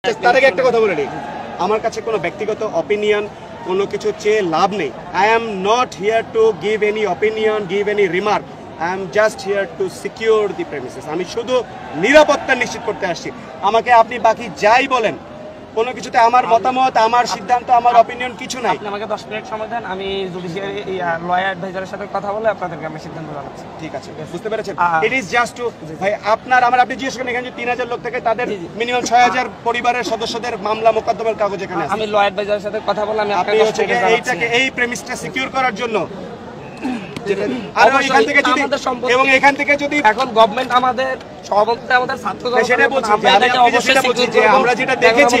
তার আগে একটা কথা বলে নিই, আমার কাছে কোনো ব্যক্তিগত অপিনিয়ন কোনো কিছু চেয়ে লাভ নেই। I am not here to give any opinion, give any remark. I am just here to secure the premises. আমি শুধু নিরাপত্তা নিশ্চিত করতে আসছি। আমাকে আপনি বাকি যাই বলেন, কোনো কিছুতে আমার মতামত, আমার সিদ্ধান্ত, আমার অপিনিয়ন কিছু নাই। আপনি আমাকে 10 মিনিট সময় দেন, আমি জুডিশিয়ারি লয়ার অ্যাডভাইজারের সাথে কথা বলে আপনাদেরকে আমি সিদ্ধান্ত জানাচ্ছি। ঠিক আছে, বুঝতে পেরেছেন? ইট ইজ জাস্ট টু ভাই আপনি জিজ্ঞেস করেন এখানে যে 3000 লোক থেকে তাদের মিনিমাম 6000 পরিবারের সদস্যদের মামলা মোকদ্দমার কাগজ এখানে আছে। আমি লয়ার অ্যাডভাইজারের সাথে কথা বলে আমি আপনি হচ্ছে এইটাকে এই প্রেমিসটা সিকিউর করার জন্য এবং এখান থেকে যদি এখন গভর্নমেন্ট আমাদের সভাপতি আমাদের ছাত্র সেটা বলছি যে আমরা যেটা দেখেছি,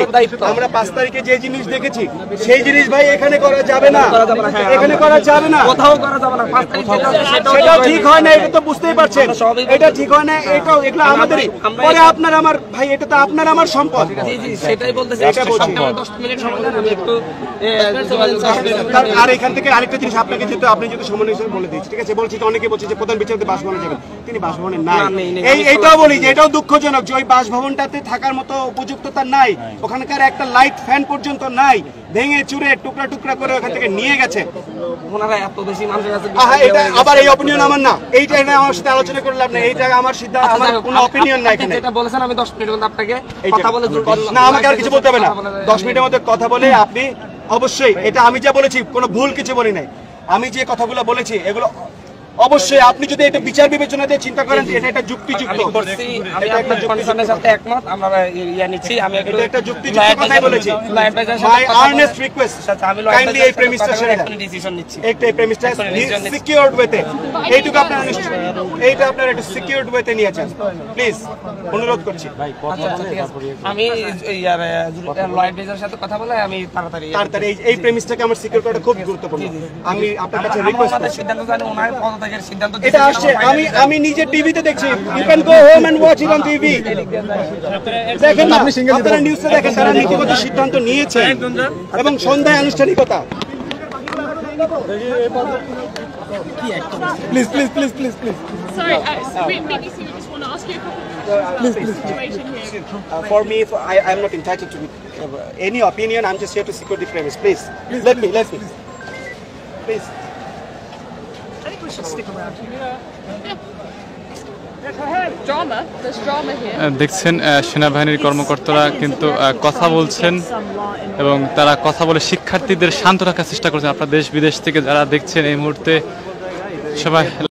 আমরা 5 তারিখে যে জিনিস দেখেছি সেই জিনিস ভাই এখানে করা যাবে না, এখানে করা যাবে না, কোথাও করা যাবে না। 5 তারিখ সেটাও ঠিক হয় না, এটা তো বুঝতেই পারছেন। এটা ঠিক হয় না, এটাও এগুলো আমাদেরই। পরে আপনার আমার ভাই, এটা তো আপনার আমার সম্পদ। জি জি, সেটাই বলতেছি। এটা বলছি 10 মিনিট সময় দেন, আমি একটু আর এখান থেকে আরেকটা জিনিস আপনাকে যেহেতু আপনি যেহেতু সমন্বয় হিসেবে বলে দিচ্ছি, ঠিক আছে? বলছি তো অনেকে বলছে যে প্রধান বিচারপতি বাসভবনে যাবেন, তিনি বাসভবনে নাই। এইটাও বলি যে এটাও দুঃখজনক যে ওই বাসভবনটাতে থাকার মতো উপযুক্ততা নাই, ওখানকার একটা লাইট ফ্যান পর্যন্ত নাই, ভেঙে চুরে টুকরা টুকরা করে ওখান থেকে নিয়ে গেছে। ওনারা এত বেশি মানুষের কাছে এটা আবার এই অপিনিয়ন আমার না, এইটা আমার সাথে আলোচনা করলাম না, এইটা আমার সিদ্ধান্ত, আমার কোনো অপিনিয়ন নাই এখানে। যেটা বলেছেন আমি 10 মিনিটের মধ্যে আপনাকে কথা বলে না, আমাকে আর কিছু বলতে হবে না। 10 মিনিটের মধ্যে কথা বলে আপনি অবশ্যই, এটা আমি যা বলেছি কোনো ভুল কিছু বলি নাই। আমি যে কথাগুলো বলেছি এগুলো অবশ্যই আপনি যদি এটা বিচার বিবেচনা দিয়ে চিন্তা করেন এটা একটা যুক্তিযুক্ত, আমি আপনার কনসার্নের সাথে একমত। আমরা নিচ্ছি, আমি এটা একটা যুক্তিযুক্ত কথাই বলেছি। মাই আর্নেস্ট রিকোয়েস্ট, কাইন্ডলি এই প্রেমিসটা ছেড়ে দেন। ডিসিশন নিচ্ছি, একটা এই প্রেমিসটা সিকিউরড ওয়েতে, এইটুকু আপনারা নিশ্চয় এইটা আপনারা একটু সিকিউরড ওয়েতে নিয়ে যান প্লিজ, অনুরোধ করছি। আমি লয়ার অ্যাডভাইজারের সাথে কথা বলে আমি তাড়াতাড়ি এই প্রেমিসটাকে আমার সিকিউর করাটা খুব গুরুত্বপূর্ণ। আমি আপনার কাছে রিকোয়েস্ট করছি, সিদ্ধান্ত জানি ওনার পদত্যাগের সিদ্ধান্ত এটা আসছে, আমি নিজে টিভিতে দেখছি। You can go home and watch it on TV. দেখেন না, আপনারা নিউজে দেখেন তারা নীতিগত সিদ্ধান্ত নিয়েছে এবং সন্ধ্যায় আনুষ্ঠানিকতা। Please please please please please Sorry, BBC, we just want to ask you a couple of questions about the situation here. For me, I am not entitled to any opinion. I'm just here to secure the premise. Please, let me. Please. I think we should stick around. Drama. There's drama here. দেখছেন সেনাবাহিনীর কর্মকর্তারা কিন্তু কথা বলছেন এবং তারা কথা বলে শিক্ষার্থীদের শান্ত রাখার চেষ্টা করছেন। আপনারা দেশ বিদেশ থেকে যারা দেখছেন এই মুহূর্তে সবাই